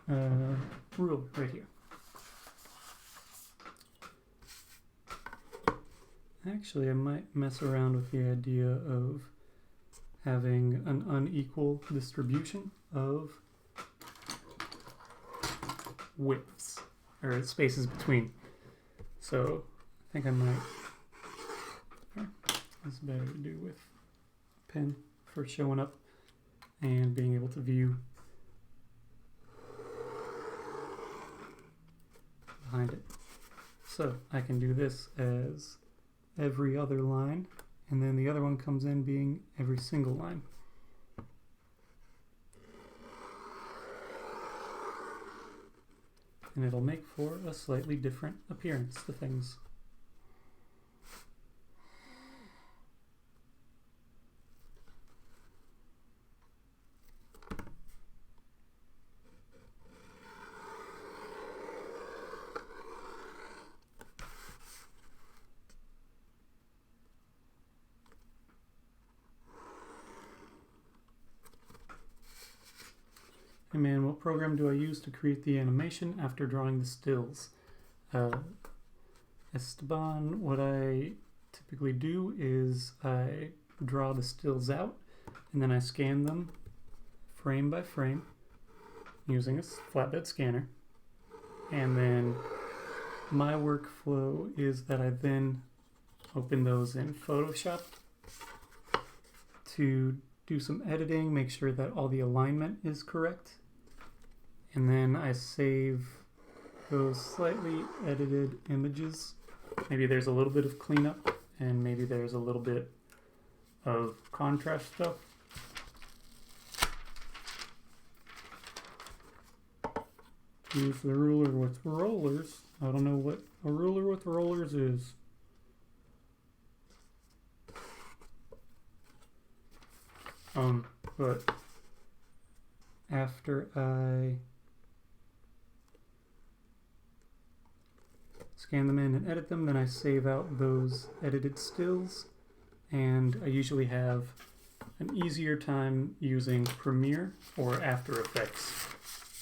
ruler right here. Actually, I might mess around with the idea of having an unequal distribution of widths, or spaces between. So I think I might, it's better to do with a pen for showing up and being able to view behind it. So I can do this as every other line, and then the other one comes in being every single line. And it'll make for a slightly different appearance to things. Hey man, what program do I use to create the animation after drawing the stills? Esteban, what I typically do is I draw the stills out and then I scan them frame by frame using a flatbed scanner. And then my workflow is that I then open those in Photoshop to do some editing, make sure that all the alignment is correct. And then I save those slightly edited images. Maybe there's a little bit of cleanup and maybe there's a little bit of contrast stuff. Use the ruler with rollers. I don't know what a ruler with rollers is. But after I scan them in and edit them, then I save out those edited stills, and I usually have an easier time using Premiere or After Effects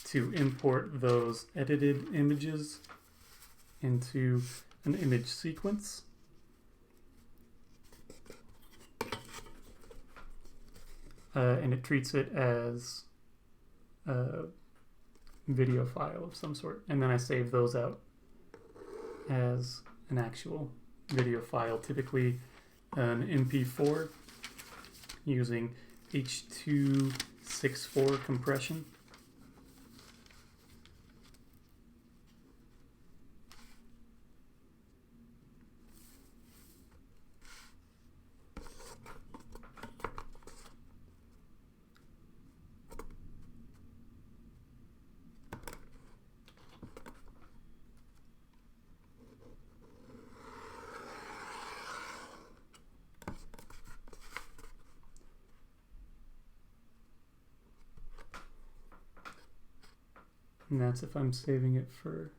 to import those edited images into an image sequence. And it treats it as a video file of some sort. And then I save those out as an actual video file, typically an MP4 using H.264 compression. And that's if I'm saving it for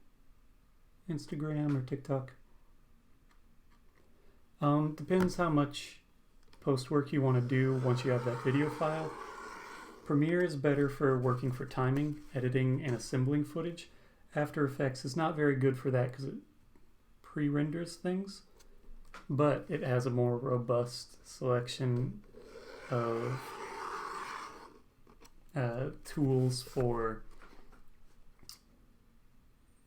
Instagram or TikTok. Depends how much post work you want to do once you have that video file. Premiere is better for working for timing, editing, and assembling footage. After Effects is not very good for that because it pre-renders things, but it has a more robust selection of tools for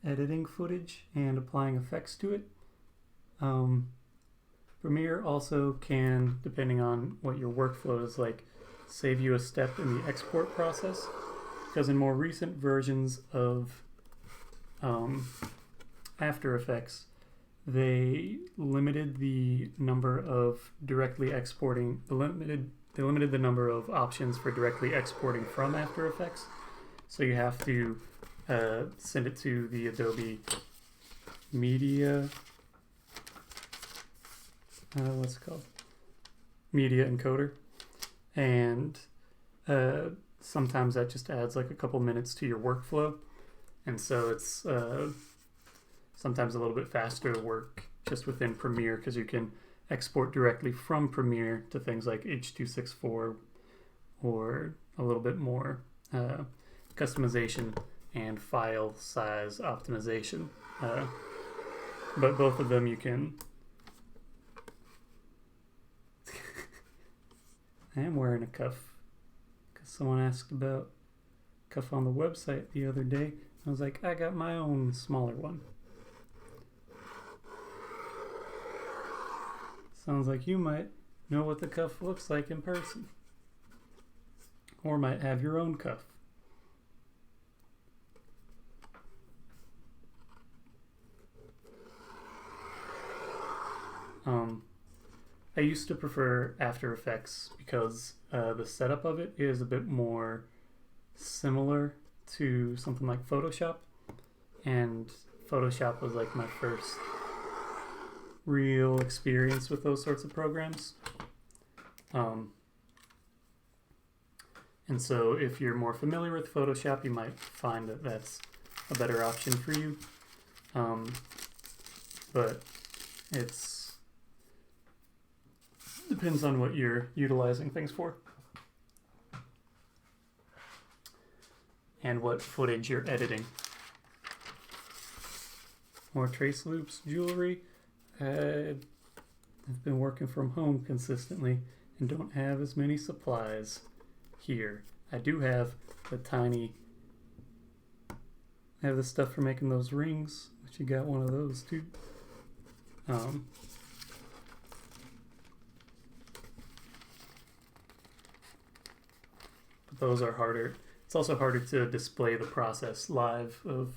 editing footage and applying effects to it. Premiere also can, depending on what your workflow is like, save you a step in the export process, because in more recent versions of After Effects, they limited the number of directly exporting, they limited the number of options for directly exporting from After Effects. So you have to send it to the Adobe Media, what's it called? Media encoder. And sometimes that just adds like a couple minutes to your workflow. And so it's sometimes a little bit faster to work just within Premiere because you can export directly from Premiere to things like H.264 or a little bit more customization and file size optimization. But both of them you can... I am wearing a cuff because someone asked about cuff on the website the other day. I was like, I got my own smaller one. Sounds like you might know what the cuff looks like in person. Or might have your own cuff. I used to prefer After Effects because the setup of it is a bit more similar to something like Photoshop, and Photoshop was like my first real experience with those sorts of programs. And so if you're more familiar with Photoshop, you might find that that's a better option for you. But it's depends on what you're utilizing things for and what footage you're editing. More TraceLoops jewelry. I've been working from home consistently and don't have as many supplies here. I do have the I have the stuff for making those rings, which you got one of those too. But those are harder. It's also harder to display the process live of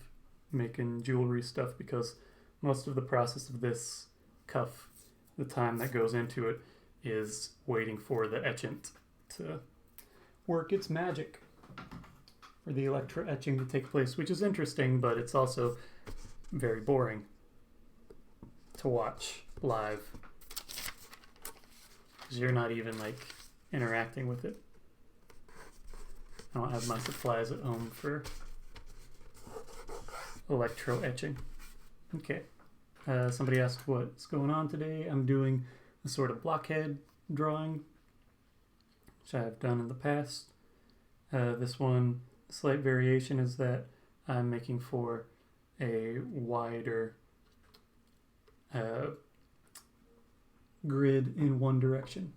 making jewelry stuff because most of the process of this cuff, the time that goes into it, is waiting for the etchant to work its magic for the electro etching to take place, which is interesting, but it's also very boring to watch live because you're not even like interacting with it. I don't have my supplies at home for electro etching. Okay. Somebody asked what's going on today. I'm doing a sort of blockhead drawing, which I have done in the past. This one, slight variation is that I'm making for a wider grid in one direction.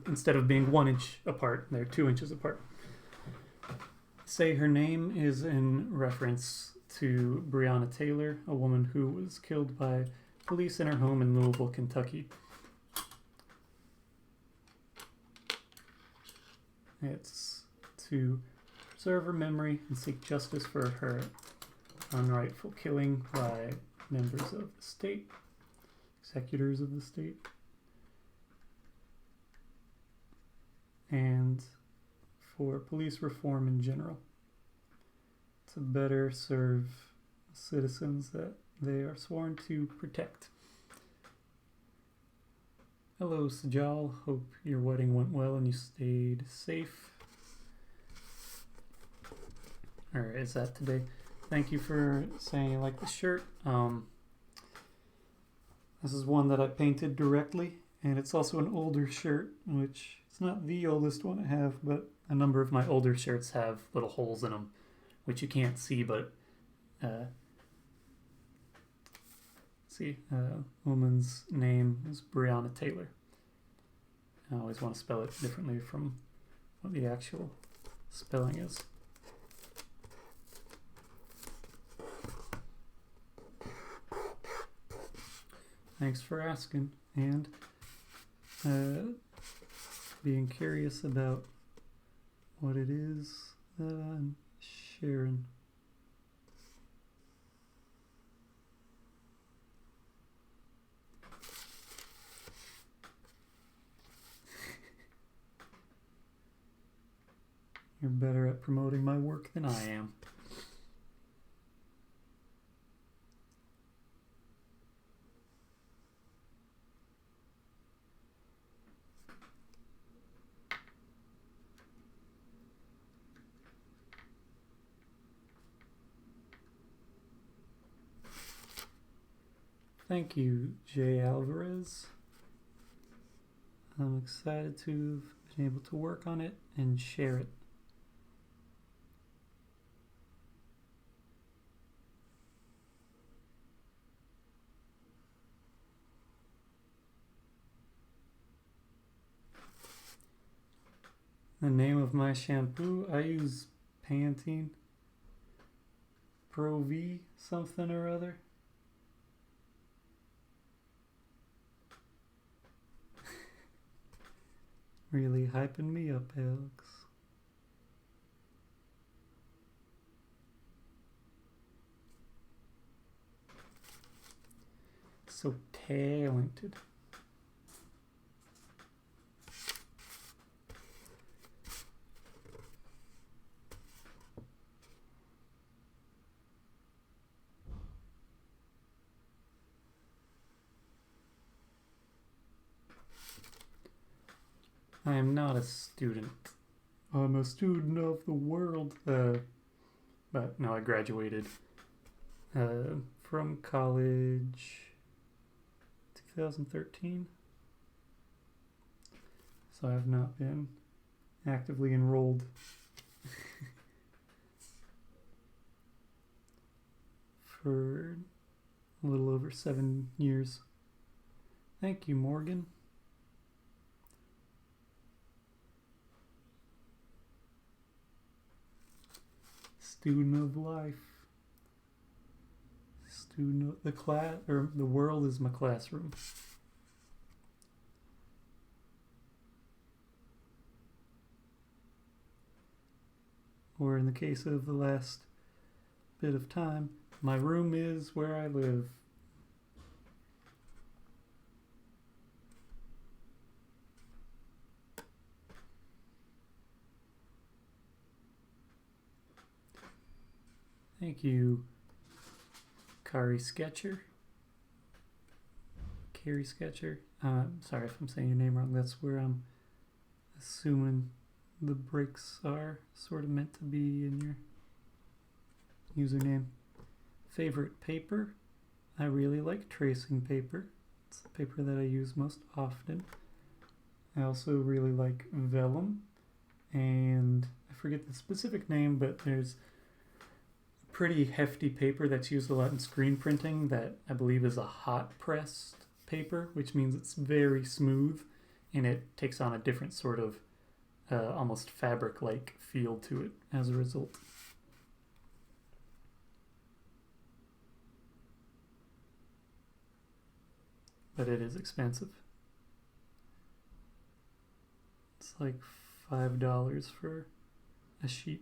Instead of being 1 inch apart, they're 2 inches apart. Say her name is in reference to Breonna Taylor, a woman who was killed by police in her home in Louisville, Kentucky. It's to preserve her memory and seek justice for her unrightful killing by members of the state, executors of the state, and for police reform in general, to better serve citizens that they are sworn to protect. Hello, Sajal. Hope your wedding went well and you stayed safe. Alright, is that today? Thank you for saying you like the shirt. This is one that I painted directly, and it's also an older shirt, which it's not the oldest one I have, but a number of my older shirts have little holes in them, which you can't see, but woman's name is Breonna Taylor. I always want to spell it differently from what the actual spelling is. Thanks for asking and being curious about what it is that I'm sharing. You're better at promoting my work than I am. Thank you, Jay Alvarez. I'm excited to have been able to work on it and share it. The name of my shampoo, I use Pantene Pro V something or other. Really hyping me up, Alex. So talented. I am not a student. I'm a student of the world. But no, I graduated from college 2013. So I have not been actively enrolled for a little over 7 years. Thank you, Morgan. Student of life. Student of the class, or the world is my classroom. Or in the case of the last bit of time, my room is where I live. Thank you, Carrie Sketcher. Sorry if I'm saying your name wrong. That's where I'm assuming the breaks are sort of meant to be in your username. Favorite paper? I really like tracing paper. It's the paper that I use most often. I also really like vellum, and I forget the specific name, but there's pretty hefty paper that's used a lot in screen printing that I believe is a hot pressed paper, which means it's very smooth and it takes on a different sort of almost fabric-like feel to it as a result. But it is expensive. It's like $5 for a sheet.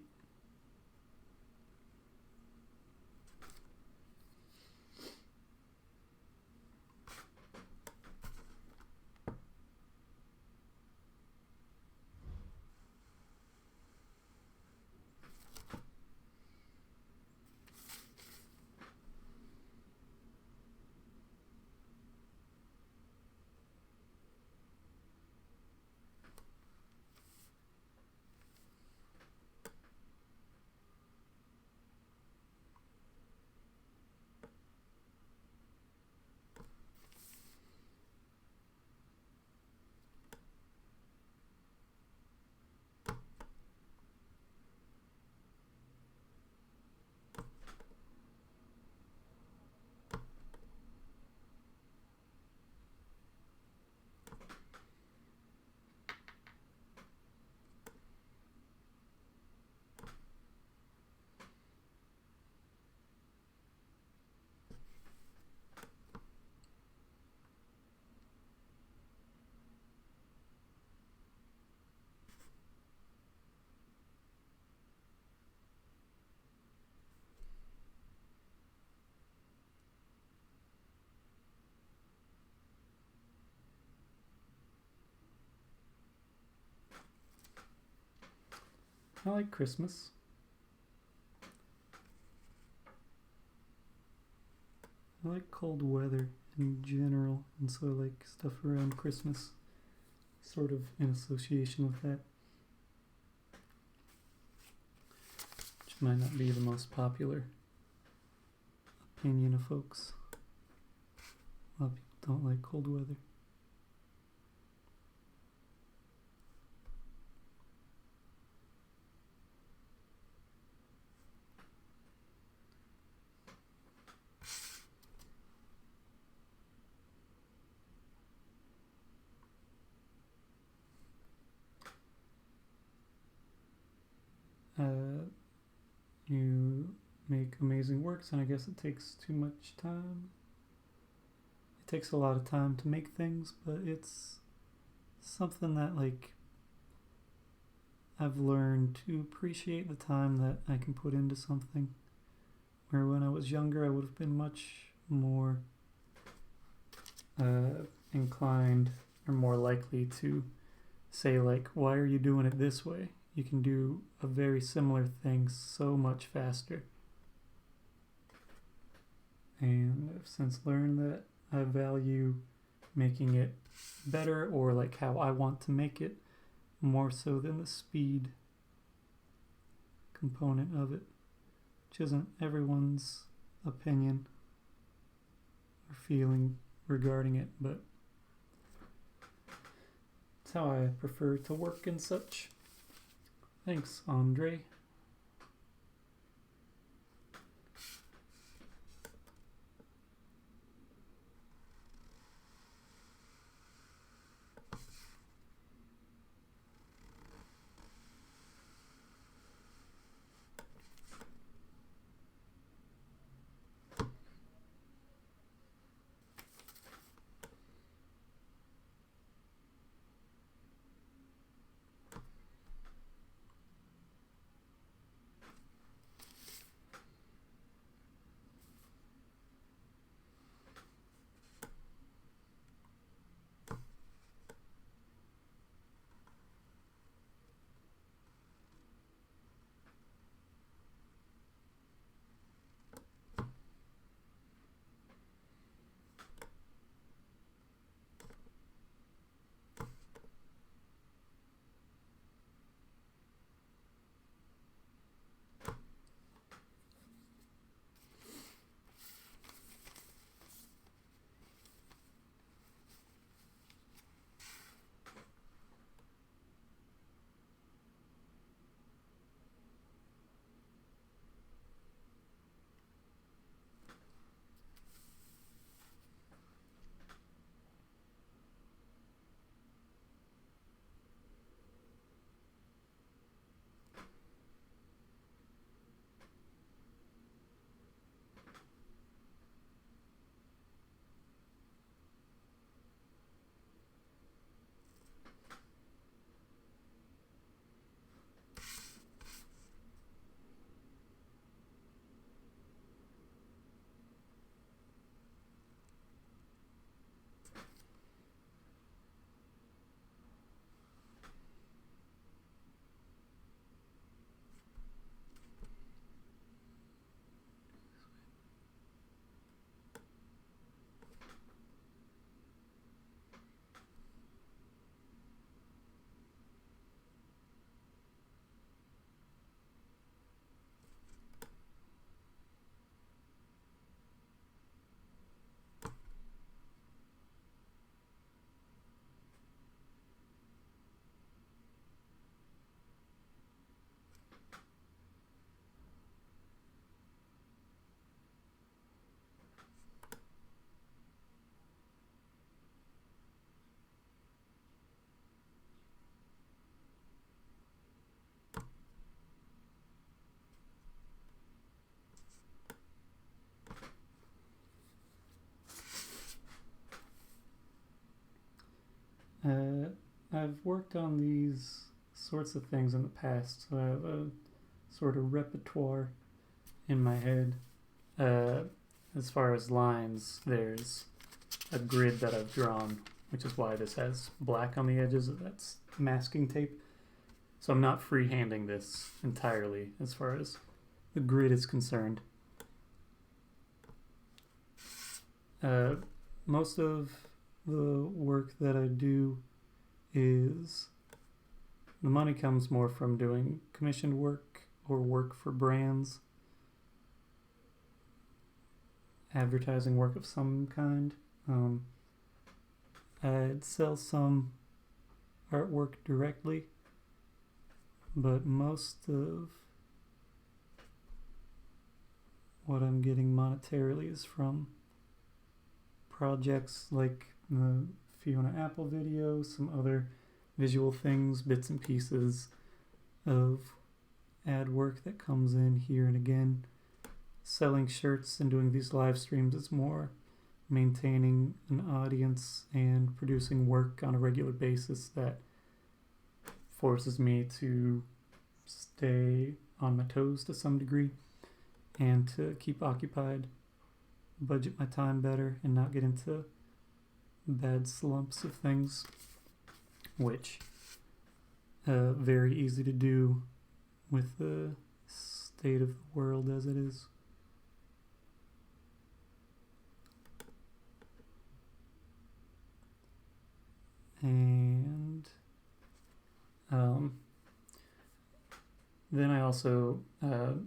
I like Christmas. I like cold weather in general, and so I like stuff around Christmas, sort of in association with that. Which might not be the most popular opinion of folks. A lot of people don't like cold weather. amazing works, and I guess it takes too much time. It takes a lot of time to make things, but it's something that, like, I've learned to appreciate the time that I can put into something. Where when I was younger, I would have been much more inclined or more likely to say, like, why are you doing it this way? You can do a very similar thing so much faster. And I've since learned that I value making it better, or like how I want to make it, more so than the speed component of it, which isn't everyone's opinion or feeling regarding it, but it's how I prefer to work and such. Thanks, Andre. I've worked on these sorts of things in the past, so I have a sort of repertoire in my head. As far as lines, there's a grid that I've drawn, which is why this has black on the edges. That's masking tape. So I'm not freehanding this entirely as far as the grid is concerned. Most of the work that I do is the money comes more from doing commissioned work or work for brands, advertising work of some kind. I'd sell some artwork directly, but most of what I'm getting monetarily is from projects like the Fiona Apple video, some other visual things, bits and pieces of ad work that comes in here and again. selling shirts and doing these live streams. It's more maintaining an audience and producing work on a regular basis that forces me to stay on my toes to some degree and to keep occupied, budget my time better, and not get into bad slumps of things, which very easy to do with the state of the world as it is. And then I also,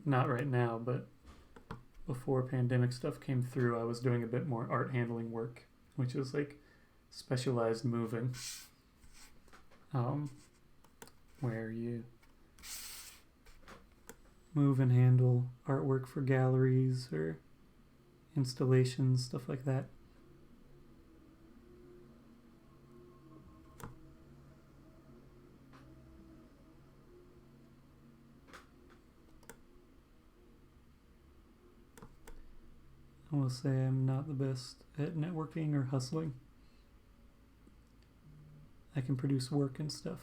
not right now, but before pandemic stuff came through, I was doing a bit more art handling work, which is like specialized moving, where you move and handle artwork for galleries or installations, stuff like that. I will say I'm not the best at networking or hustling. I can produce work and stuff.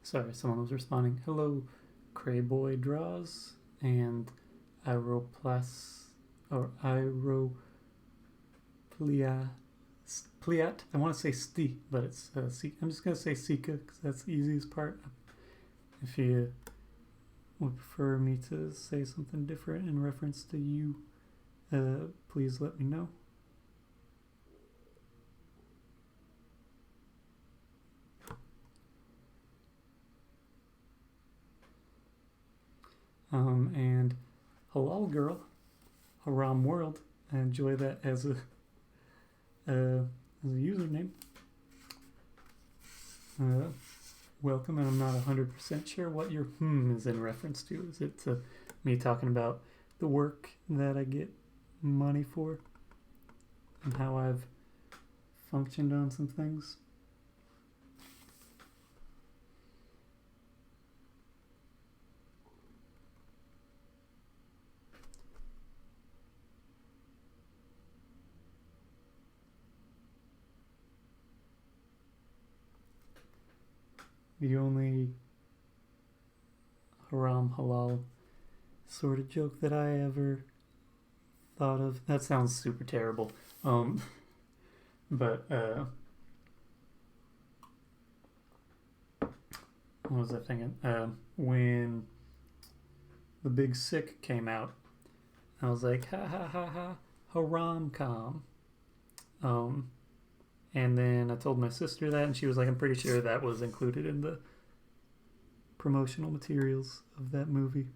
Sorry, someone was responding. Hello, Crayboy Draws and Aeroplas or Aeropliat. I want to say Sti, but it's I'm just gonna say Sika because that's the easiest part. If you would prefer me to say something different in reference to you, please let me know. And Halal Girl, Haram World. I enjoy that as a username. Welcome, and I'm not 100% sure what your is in reference to. Is it me talking about the work that I get money for and how I've functioned on some things? The only haram halal sort of joke that I ever thought of. That sounds super terrible. But what was I thinking? When The Big Sick came out, I was like, ha ha ha ha, haram-com. And then I told my sister that, and she was like, I'm pretty sure that was included in the promotional materials of that movie.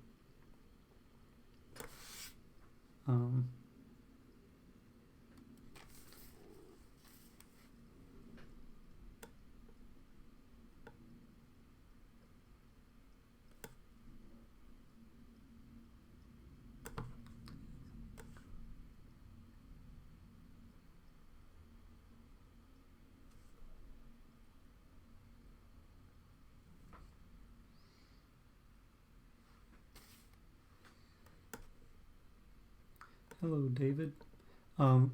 Hello, David.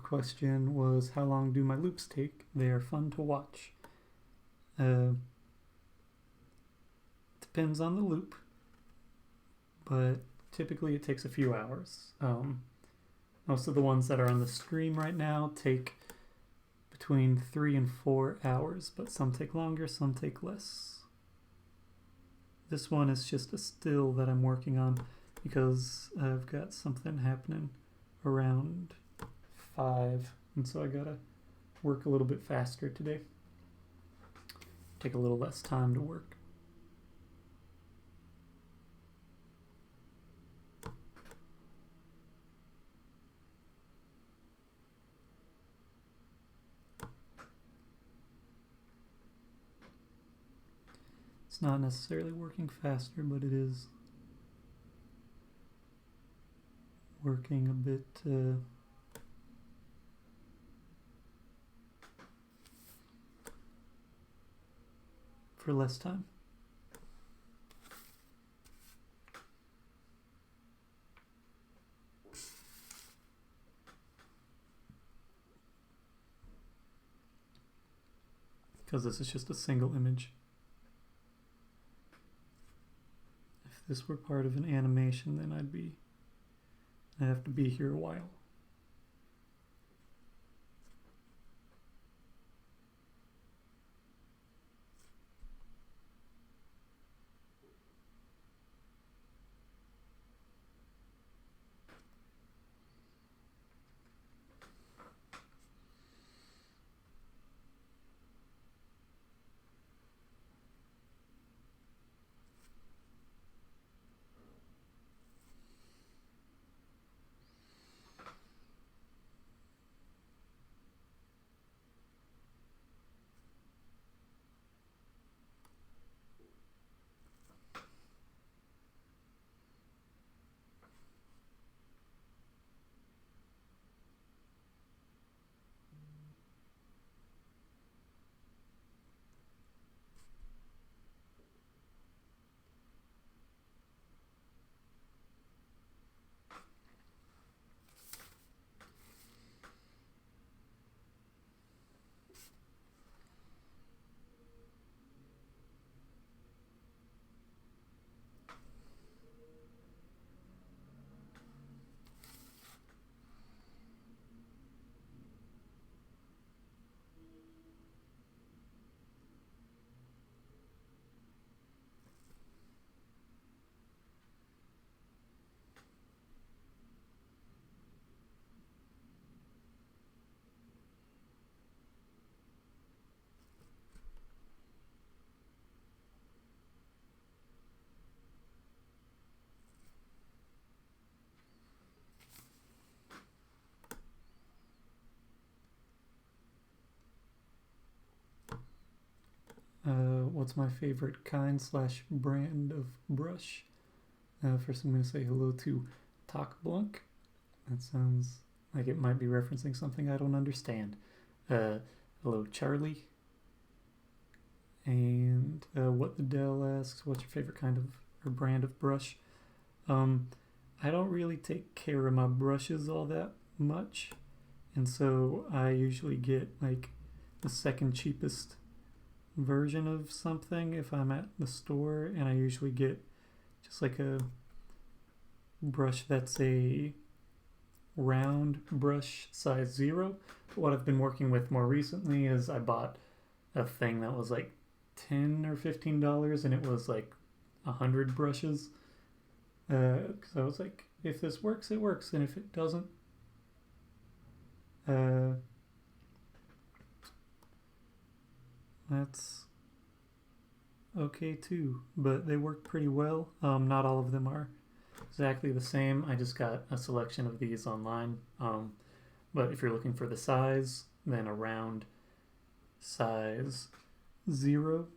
Question was, how long do my loops take? They are fun to watch. Depends on the loop, but typically it takes a few hours. Most of the ones that are on the stream right now take between 3 and 4 hours, but some take longer, some take less. This one is just a still that I'm working on because I've got something happening around 5, and so I gotta work a little bit faster today. Take a little less time to work. It's not necessarily working faster, but it is working a bit for less time. Because this is just a single image. If this were part of an animation, then I'd have to be here a while. What's my favorite kind / brand of brush? First I'm going to say hello to Tak Blanc. That sounds like it might be referencing something I don't understand. Hello Charlie. And What the Dell asks, what's your favorite kind of or brand of brush? I don't really take care of my brushes all that much, and so I usually get like the second cheapest version of something if I'm at the store, and I usually get just like a brush that's a round brush size 0. But what I've been working with more recently is I bought a thing that was like $10 or $15, and it was like 100 brushes, because I was like, if this works, it works, and if it doesn't, that's okay too. But they work pretty well. Not all of them are exactly the same. I just got a selection of these online. But if you're looking for the size, then around size 0.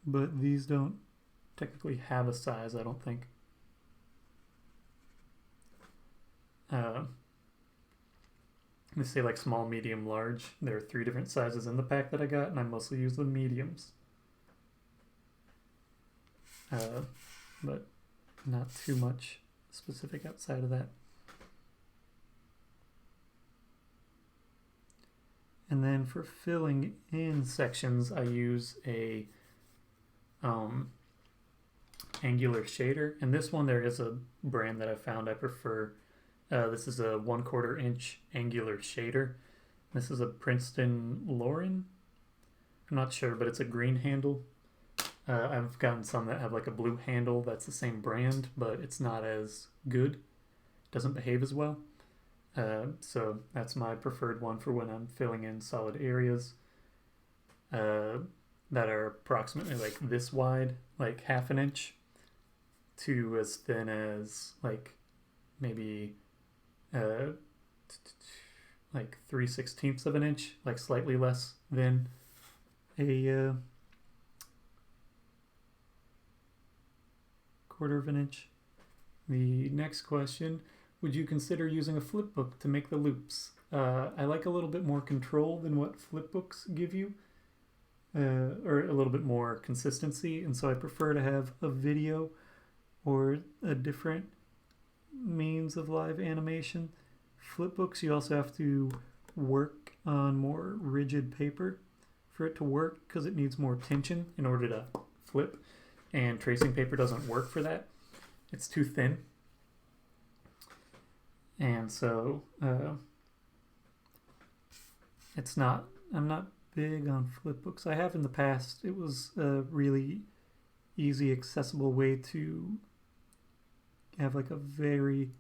But these don't technically have a size, I don't think. They say like small, medium, large. There are 3 different sizes in the pack that I got, and I mostly use the mediums. But not too much specific outside of that. And then for filling in sections, I use a angular shader. And this one, there is a brand that I found I prefer. This is a 1/4 inch angular shader. This is a Princeton Lauren. I'm not sure, but it's a green handle. I've gotten some that have like a blue handle that's the same brand, but it's not as good. It doesn't behave as well. So that's my preferred one for when I'm filling in solid areas that are approximately like this wide, like 1/2 inch, to as thin as like maybe like 3/16 of an inch, like slightly less than a 1/4 inch. The next question, would you consider using a flipbook to make the loops? I like a little bit more control than what flipbooks give you, or a little bit more consistency, and so I prefer to have a video or a different means of live animation. Flipbooks, you also have to work on more rigid paper for it to work because it needs more tension in order to flip, and tracing paper doesn't work for that. It's too thin. And so I'm not big on flipbooks. I have in the past. It was a really easy, accessible way to have like a very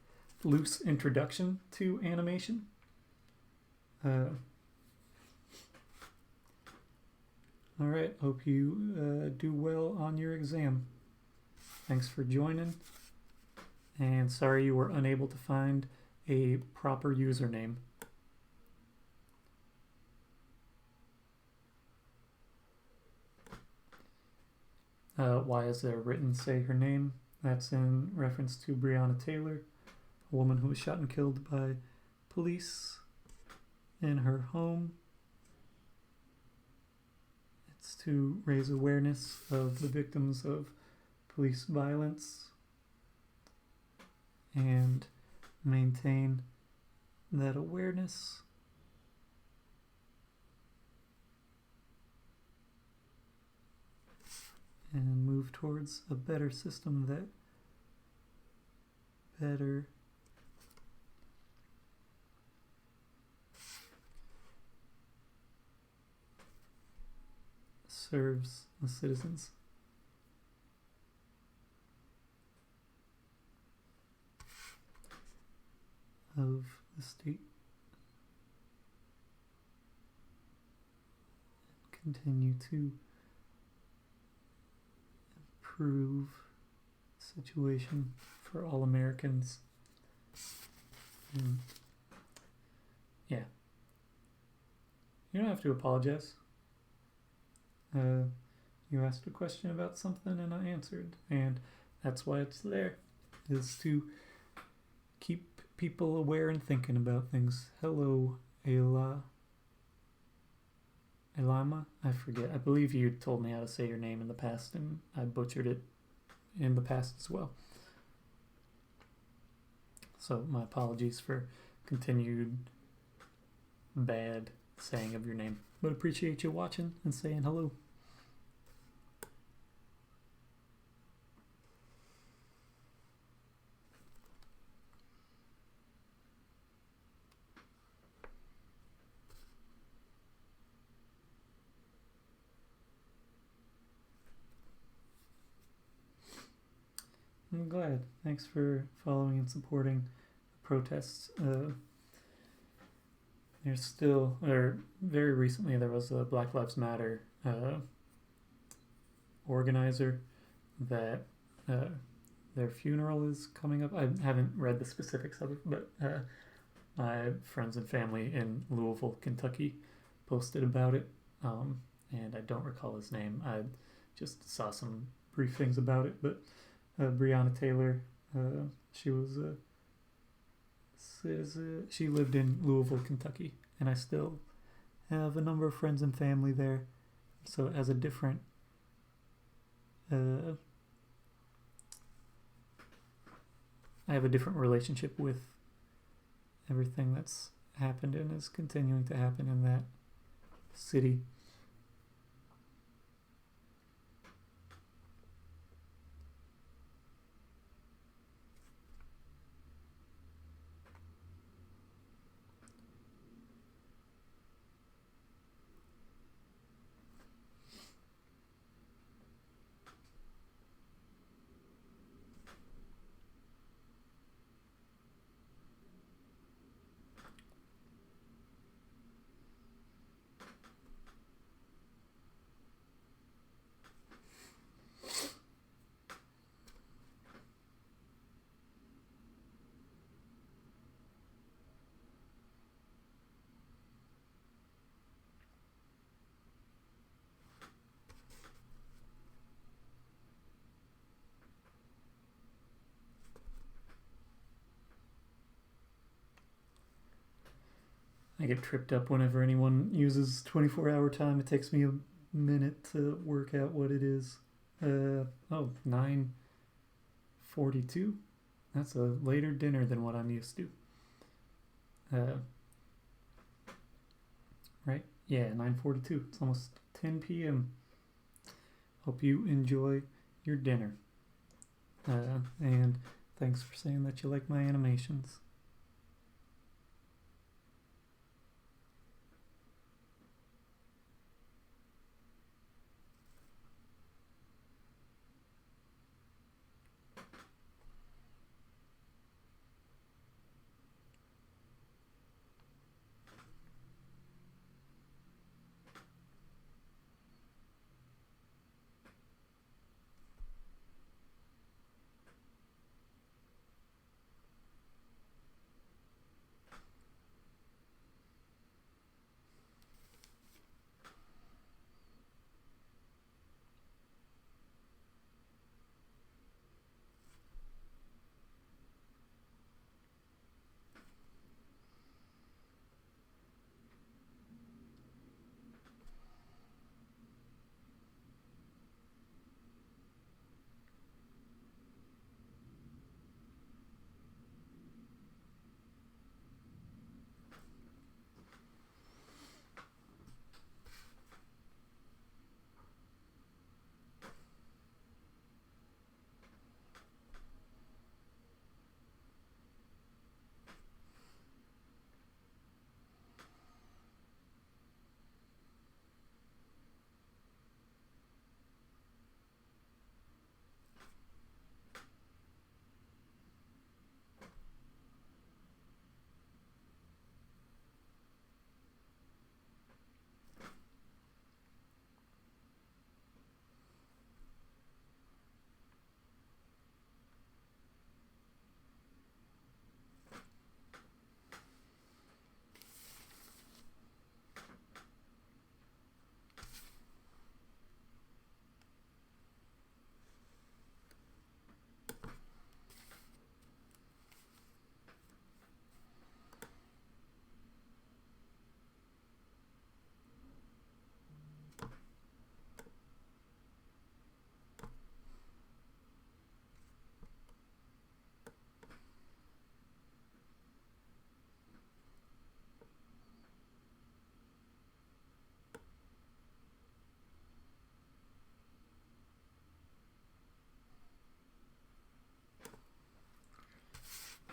loose introduction to animation. All right, hope you do well on your exam. Thanks for joining, and sorry you were unable to find a proper username. Why is there written say her name? That's in reference to Breonna Taylor, a woman who was shot and killed by police in her home. It's to raise awareness of the victims of police violence and maintain that awareness. And move towards a better system that better serves the citizens. Of the state. Continue to improve the situation for all Americans. Yeah. You don't have to apologize. You asked a question about something and I answered, and that's why it's there, is to keep people aware and thinking about things. Hello, Elama. I forget. I believe you told me how to say your name in the past, and I butchered it in the past as well. So my apologies for continued bad saying of your name. But appreciate you watching and saying hello. I'm glad. Thanks for following and supporting the protests. There's still, or very recently, there was a Black Lives Matter organizer that their funeral is coming up. I haven't read the specifics of it, but my friends and family in Louisville, Kentucky posted about it, and I don't recall his name. I just saw some brief things about it, but Breonna Taylor, she was she lived in Louisville, Kentucky, and I still have a number of friends and family there. So as a different I have a different relationship with everything that's happened and is continuing to happen in that city. I get tripped up whenever anyone uses 24-hour time. It takes me a minute to work out what it is. 9:42. That's a later dinner than what I'm used to. Right? Yeah, 9:42. It's almost 10 p.m. Hope you enjoy your dinner. And thanks for saying that you like my animations.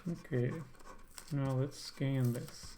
Okay, now let's scan this.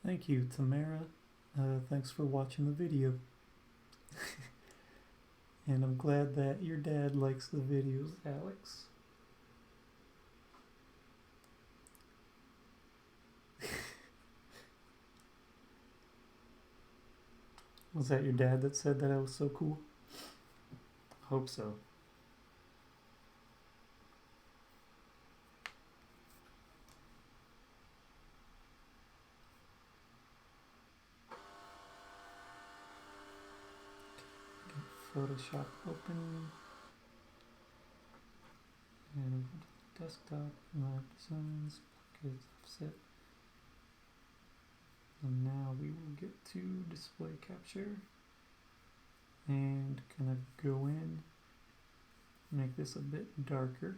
Thank you, Tamara. Thanks for watching the video. And I'm glad that your dad likes the videos, Alex. Was that your dad that said that I was so cool? Hope so. Photoshop open. And over to the desktop, live designs, Blockheads offset. And now we will get to display capture. And kind of go in, make this a bit darker.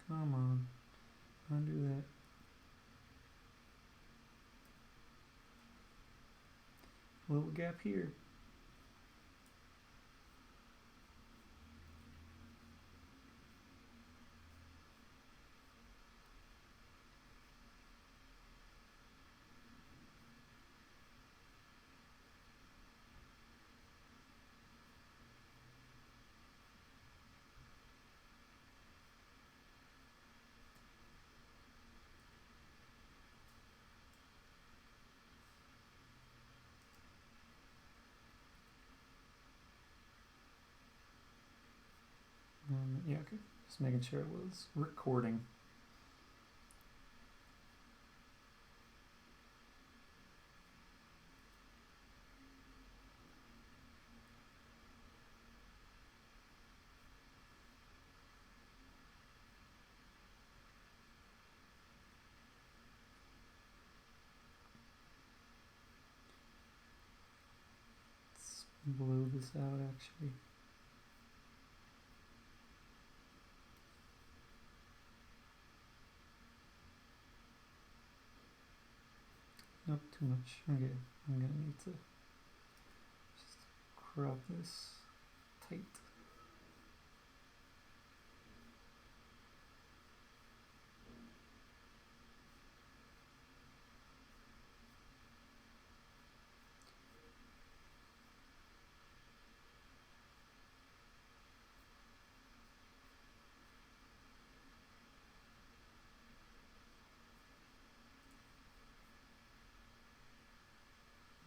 Come on, undo that. Little gap here. Yeah, okay. Just making sure it was recording. Let's blow this out actually. Nope, too much. Okay, I'm gonna need to just crop this tight.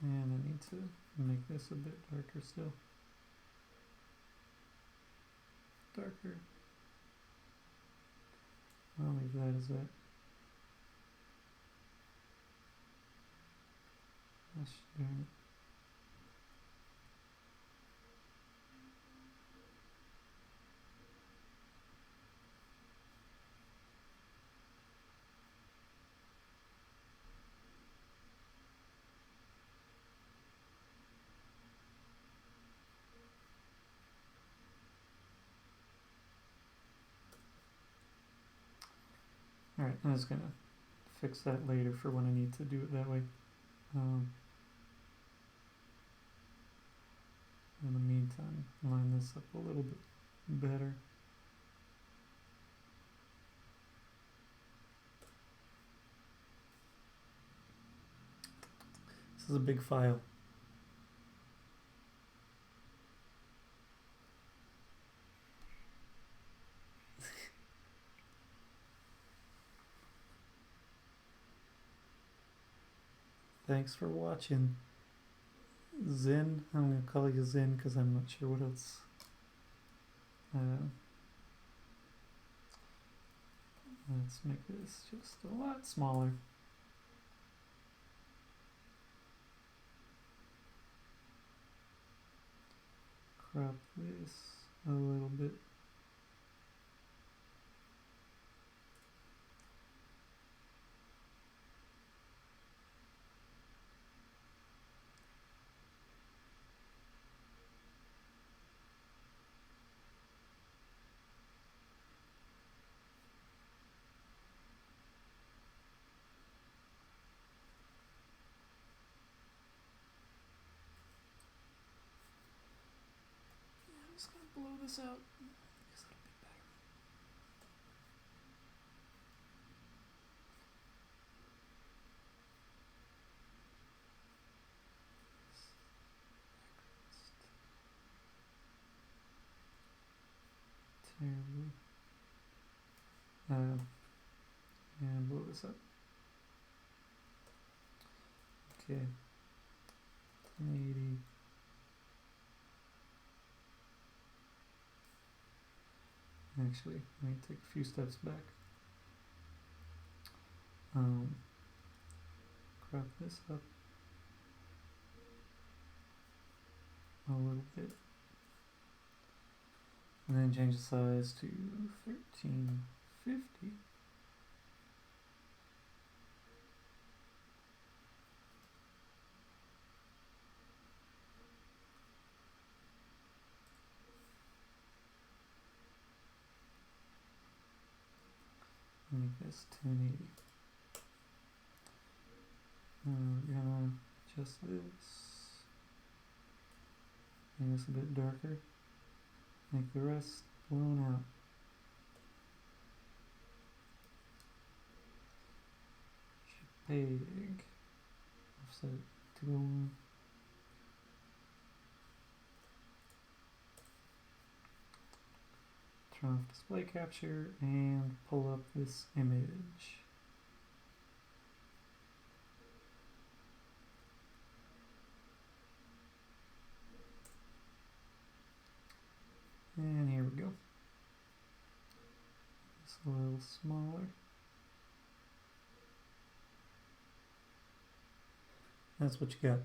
And I need to make this a bit darker still. Darker. I'll leave that as that. Gosh darn it. Alright, I'm just gonna fix that later for when I need to do it that way. In the meantime, line this up a little bit better. This is a big file. Thanks for watching. Zen, I'm going to call you Zen because I'm not sure what else. Let's make this just a lot smaller. Crop this a little bit. I'm just going to blow this out. Because it'll be better. There we go. And blow this up. Okay. 1080. Actually, let me take a few steps back. Crop this up a little bit. And then change the size to 1350. Make this 1080. We're gonna adjust this. Make this a bit darker. Make the rest blown out. Big. Offset to 1. Turn off display capture and pull up this image. And here we go. It's a little smaller. That's what you got.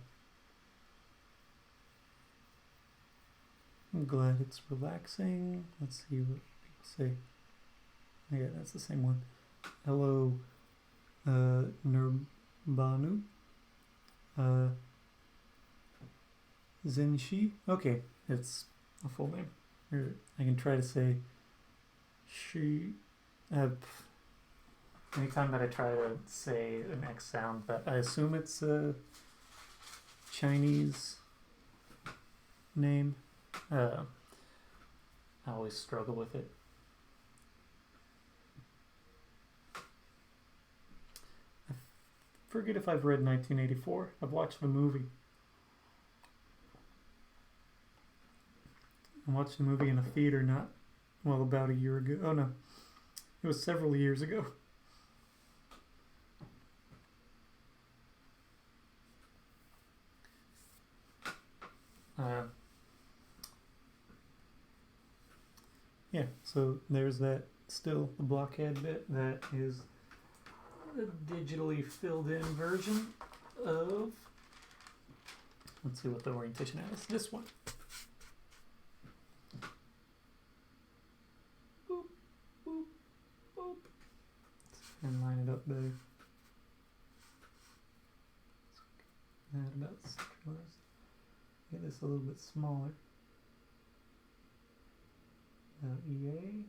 I'm glad it's relaxing. Let's see what people say. Yeah, that's the same one. Hello, Nurbanu. Zenshi. Okay, it's a full name. Or I can try to say she. Anytime that I try to say an X sound, but I assume it's a Chinese name. I always struggle with it. I forget if I've read 1984. I've watched the movie. I watched the movie in a theater about a year ago. Oh no, it was several years ago. Yeah, so there's that, still the blockhead bit. That is the digitally filled in version of, let's see what the orientation is. This one. Boop, boop, boop. And line it up better. That about centralized. Get this a little bit smaller. EA.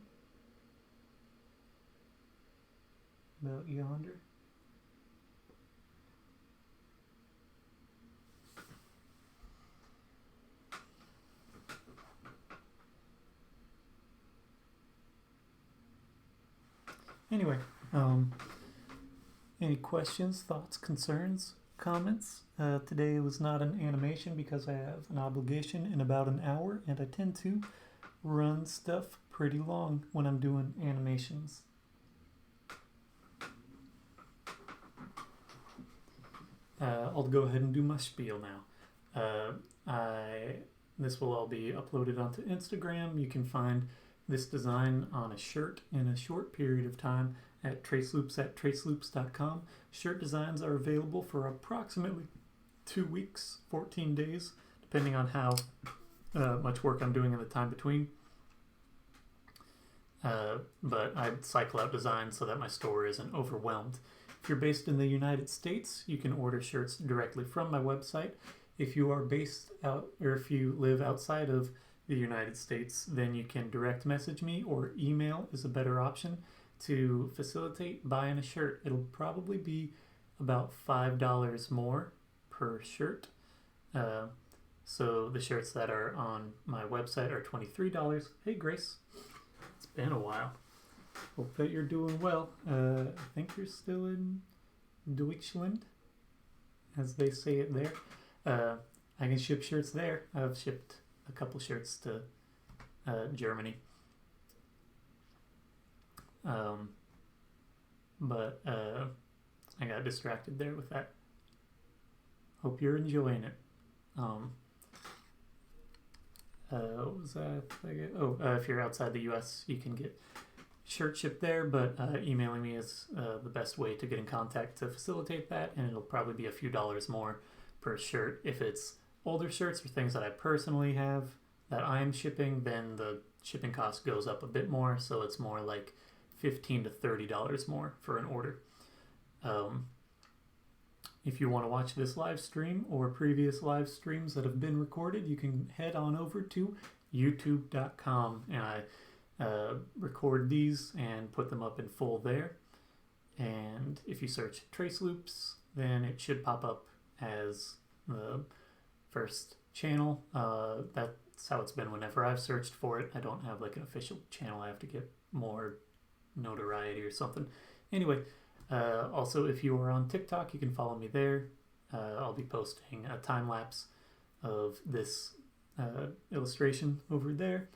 About yonder. Anyway, any questions, thoughts, concerns, comments? Today was not an animation because I have an obligation in about an hour, and I tend to run stuff pretty long when I'm doing animations. I'll go ahead and do my spiel now. This will all be uploaded onto Instagram. You can find this design on a shirt in a short period of time at TraceLoops@traceloops.com. Shirt designs are available for approximately 2 weeks, 14 days, depending on how much work I'm doing in the time between. But I cycle out designs so that my store isn't overwhelmed. If you're based in the United States, you can order shirts directly from my website. If you are based out, or if you live outside of the United States, then you can direct message me, or email is a better option to facilitate buying a shirt. It'll probably be about $5 more per shirt. So the shirts that are on my website are $23. Hey Grace, it's been a while. Hope that you're doing well. I think you're still in Deutschland, as they say it there. I can ship shirts there. I've shipped a couple shirts to Germany. But I got distracted there with that. Hope you're enjoying it. What was that? If you're outside the U.S., you can get shirt shipped there, but emailing me is the best way to get in contact to facilitate that, and it'll probably be a few dollars more per shirt. If it's older shirts or things that I personally have that I'm shipping, then the shipping cost goes up a bit more, so it's more like $15 to $30 more for an order. If you want to watch this live stream or previous live streams that have been recorded, you can head on over to youtube.com, and I record these and put them up in full there. And if you search TraceLoops, then it should pop up as the first channel. That's how it's been whenever I've searched for it. I don't have like an official channel. I have to get more notoriety or something. Anyway, also, if you are on TikTok, you can follow me there. I'll be posting a time lapse of this illustration over there.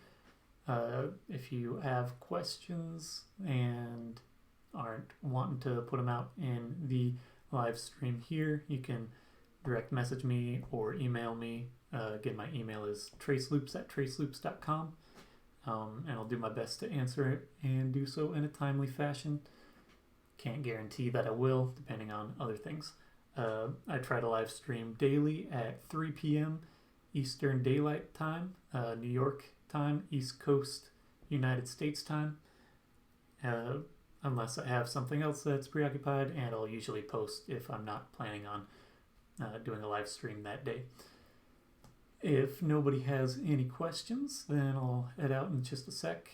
If you have questions and aren't wanting to put them out in the live stream here, you can direct message me or email me. Again, my email is traceloops@traceloops.com, and I'll do my best to answer it and do so in a timely fashion. Can't guarantee that I will, depending on other things. I try to live stream daily at 3 p.m. Eastern Daylight Time, New York time, East Coast, United States time, unless I have something else that's preoccupied, and I'll usually post if I'm not planning on doing a live stream that day. If nobody has any questions, then I'll head out in just a sec.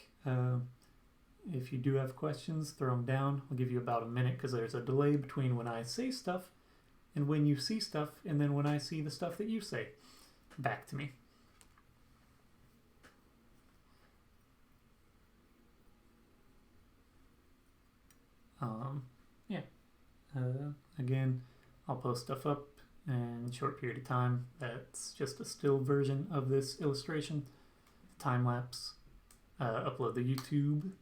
If you do have questions, throw them down. I'll give you about a minute because there's a delay between when I say stuff and when you see stuff, and then when I see the stuff that you say back to me. Again, I'll post stuff up in a short period of time. That's just a still version of this illustration. Time lapse. Upload to YouTube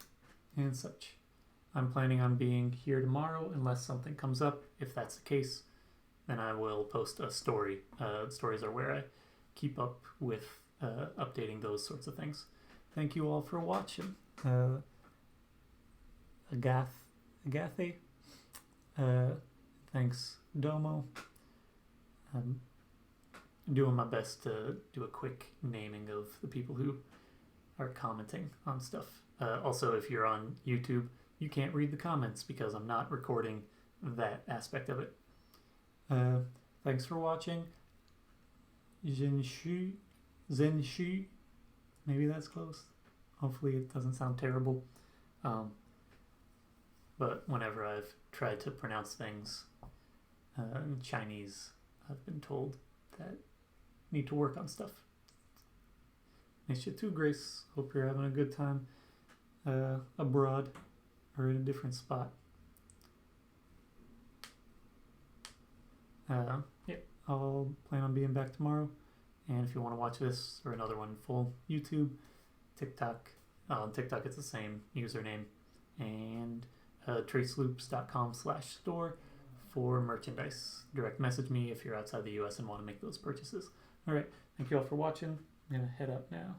and such. I'm planning on being here tomorrow unless something comes up. If that's the case, then I will post a story. Stories are where I keep up with updating those sorts of things. Thank you all for watching. Agathe. Thanks, Domo. I'm doing my best to do a quick naming of the people who are commenting on stuff. Also, if you're on YouTube, you can't read the comments because I'm not recording that aspect of it. Thanks for watching. Zenshu. Maybe that's close. Hopefully it doesn't sound terrible. But whenever I've tried to pronounce things in Chinese, I've been told that I need to work on stuff. Miss you too, Grace. Hope you're having a good time abroad or in a different spot. I'll plan on being back tomorrow. And if you want to watch this or another one full, YouTube, TikTok. On TikTok, it's the same username. And traceloops.com/store for merchandise. Direct message me if you're outside the US and want to make those purchases. All right. Thank you all for watching. I'm going to head up now.